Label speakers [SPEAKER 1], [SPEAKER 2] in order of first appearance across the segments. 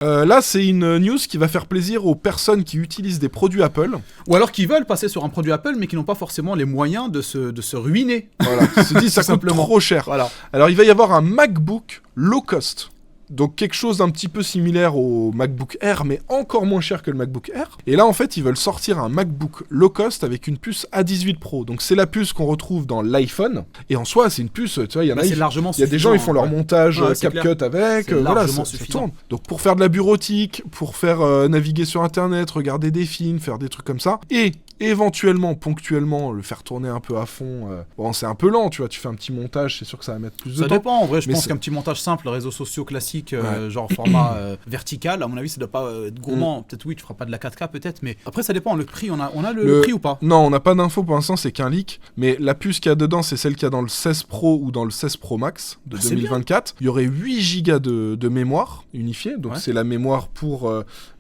[SPEAKER 1] Là, c'est une news qui va faire plaisir aux personnes qui utilisent des produits Apple.
[SPEAKER 2] Ou alors qui veulent passer sur un produit Apple, mais qui n'ont pas forcément les moyens de se ruiner.
[SPEAKER 1] Voilà, qui se disent ça coûte
[SPEAKER 2] Simplement.
[SPEAKER 1] trop cher.
[SPEAKER 2] Voilà.
[SPEAKER 1] Alors, il va y avoir un MacBook low cost. Donc quelque chose d'un petit peu similaire au MacBook Air, mais encore moins cher que le MacBook Air. Et là, en fait, ils veulent sortir un MacBook low cost avec une puce A18 Pro. Donc c'est la puce qu'on retrouve dans l'iPhone. Et en soi, c'est une puce, tu vois, il y en a...
[SPEAKER 2] C'est largement
[SPEAKER 1] Il y a des gens, ils font leur
[SPEAKER 2] suffisant,
[SPEAKER 1] montage
[SPEAKER 2] Ouais, c'est
[SPEAKER 1] CapCut avec,
[SPEAKER 2] C'est
[SPEAKER 1] voilà,
[SPEAKER 2] largement
[SPEAKER 1] ça
[SPEAKER 2] suffisant.
[SPEAKER 1] tourne. Donc pour faire de la bureautique, pour faire naviguer sur Internet, regarder des films, faire des trucs comme ça, et éventuellement, ponctuellement, le faire tourner un peu à fond. Bon, c'est un peu lent, tu vois, tu fais un petit montage, c'est sûr que ça va mettre plus de
[SPEAKER 2] Ça
[SPEAKER 1] temps.
[SPEAKER 2] dépend, en vrai, je
[SPEAKER 1] Mais
[SPEAKER 2] pense
[SPEAKER 1] c'est-
[SPEAKER 2] qu'un petit montage simple, réseaux sociaux classiques,
[SPEAKER 1] Ouais.
[SPEAKER 2] genre format vertical, à mon avis, ça doit pas être gourmand. Peut-être oui, tu feras pas de la 4K peut-être, mais après ça dépend, le prix, on a le prix ou pas?
[SPEAKER 1] Non, on n'a pas d'infos pour l'instant, c'est qu'un leak. Mais la puce qu'il y a dedans, c'est celle qu'il y a dans le 16 Pro ou dans le 16 Pro Max de
[SPEAKER 2] Ah, c'est
[SPEAKER 1] 2024. Il y aurait 8 Go de mémoire unifiée. Donc
[SPEAKER 2] Ouais.
[SPEAKER 1] c'est la mémoire pour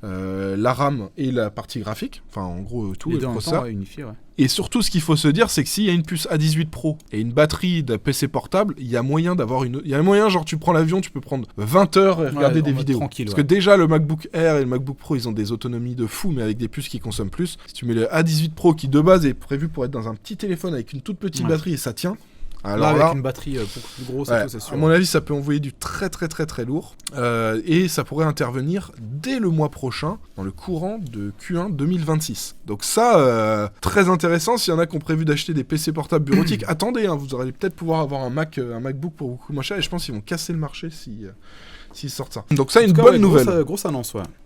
[SPEAKER 1] la RAM et la partie graphique. Enfin, en gros, tout
[SPEAKER 2] Les
[SPEAKER 1] le
[SPEAKER 2] deux en même
[SPEAKER 1] processeur.
[SPEAKER 2] temps, ouais, unifié, ouais.
[SPEAKER 1] Et surtout, ce qu'il faut se dire, c'est que s'il y a une puce A18 Pro et une batterie d'un PC portable, il y a moyen d'avoir une... Il y a moyen, genre, tu prends l'avion, tu peux prendre 20 heures et regarder
[SPEAKER 2] Ouais,
[SPEAKER 1] des
[SPEAKER 2] en mode
[SPEAKER 1] vidéos.
[SPEAKER 2] tranquille,
[SPEAKER 1] Parce
[SPEAKER 2] ouais.
[SPEAKER 1] que déjà, le MacBook Air et le MacBook Pro, ils ont des autonomies de fou, mais avec des puces qui consomment plus. Si tu mets le A18 Pro, qui de base est prévu pour être dans un petit téléphone avec une toute petite
[SPEAKER 2] Ouais.
[SPEAKER 1] batterie et ça tient...
[SPEAKER 2] Là,
[SPEAKER 1] Alors
[SPEAKER 2] avec
[SPEAKER 1] là,
[SPEAKER 2] une batterie beaucoup plus grosse et
[SPEAKER 1] ouais,
[SPEAKER 2] tout, c'est sûr.
[SPEAKER 1] à mon avis, ça peut envoyer du très très très très lourd. Et ça pourrait intervenir dès le mois prochain, dans le courant de Q1 2026. Donc ça, très intéressant. S'il y en a qui ont prévu d'acheter des PC portables bureautiques, attendez, hein, vous aurez peut-être pouvoir avoir un MacBook pour beaucoup moins cher. Et je pense qu'ils vont casser le marché s'ils sortent ça. Donc ça,
[SPEAKER 2] En
[SPEAKER 1] une
[SPEAKER 2] tout cas,
[SPEAKER 1] bonne
[SPEAKER 2] ouais,
[SPEAKER 1] nouvelle.
[SPEAKER 2] grosse annonce, ouais.